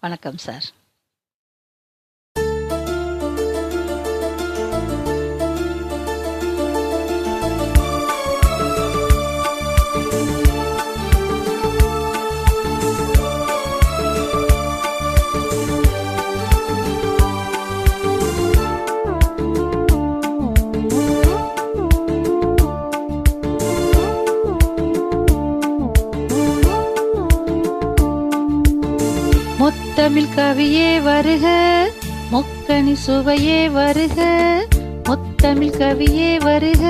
வணக்கம் சார். முத்தமிழ் கவியே வருக, முக்கணி சுவையே வருக. முத்தமிழ் கவியே வருக,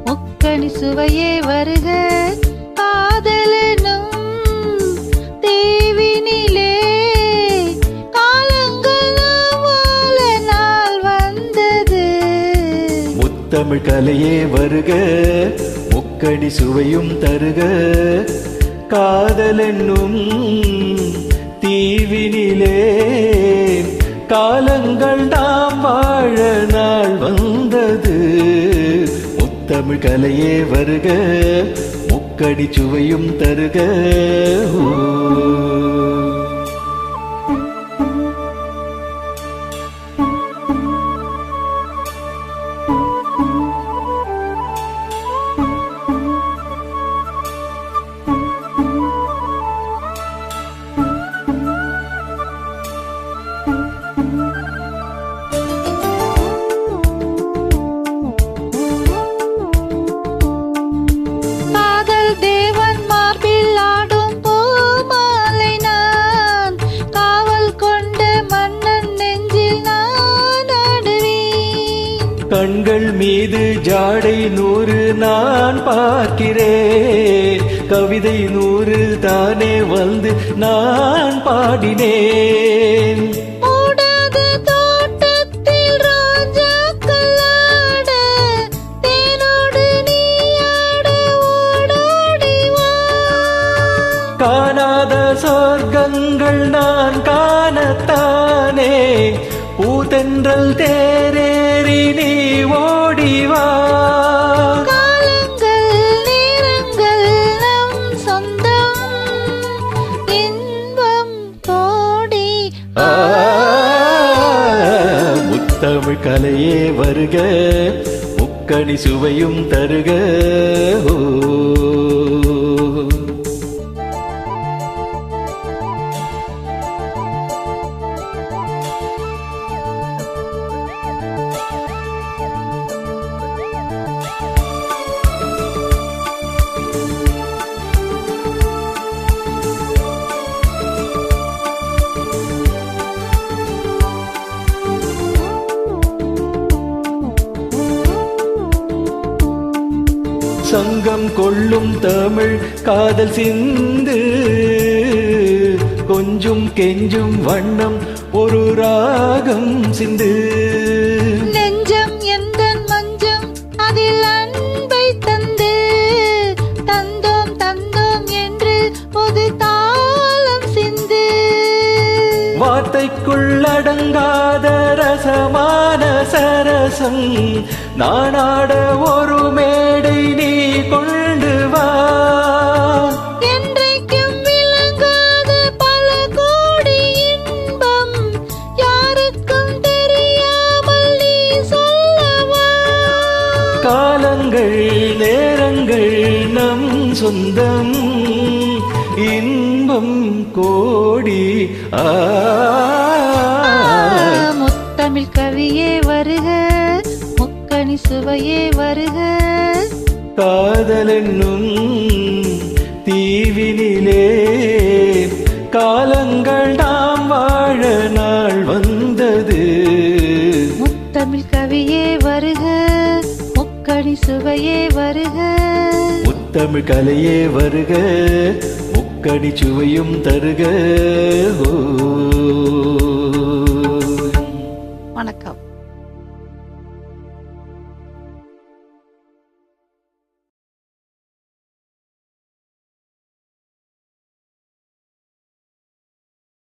முக்கணி சுவையே வருக. காதலனும் தீவினிலே காலங்கள் வாழ நாள் வந்தது. முத்தமிழ் கலையே வருக, முக்கணி சுவையும் தருக. காதலென்னும் தீவினிலே காலங்கள் நாம் வாழ நாள் வந்தது. முத்தமிழ் கலையே வருக, முக்கணி சுவையும் தருக. கண்கள் மீது ஜாடை 100 நான் பார்க்கிறேன். கவிதை 100 தானே வந்து நான் பாடினேன். காணாத சொர்க்கங்கள் நான் காணத்தானே பூதென்றல் தேரேறி நீ ஓடிவா. காலங்கள் நேரங்கள் நம் சொந்தம், இன்பம் கோடி. முத்தமிழ் கலையே வருக, முக்கணி சுவையும் தருக. சங்கம் கொள்ளும் தமிழ் காதல் சிந்து, கொஞ்சம் கெஞ்சும் வண்ணம் ஒரு ராகம் சிந்து. நெஞ்சம் எந்தன் மஞ்சம் அதில் அன்பை தந்து, தந்தோம் தந்தோம் என்று பொது தாளம் சிந்து. வார்த்தைக்குள்ளடங்காத ரசமான சரசம் நானாட ஒரு மேடை நீ கொண்டு வா. என்றைக்கும் விளங்காத பல கோடி இன்பம் யாருக்கும் தெரியாமல் நீ சொல்லவா. காலங்கள் நேரங்கள் நம் சொந்தம், இன்பம் கோடி. முத்தமிழ் கவியே வருக, முக்கணி சுவையே வருக. காதலென்னும் தீவினிலே காலங்கள் நாம் வாழ நாள் வந்தது. முத்தமிழ் கவியே வருக, முக்கணி சுவையே வருக. முத்தமிழ் கலையே வருக, முக்கணி சுவையும் தருக. வணக்கம்.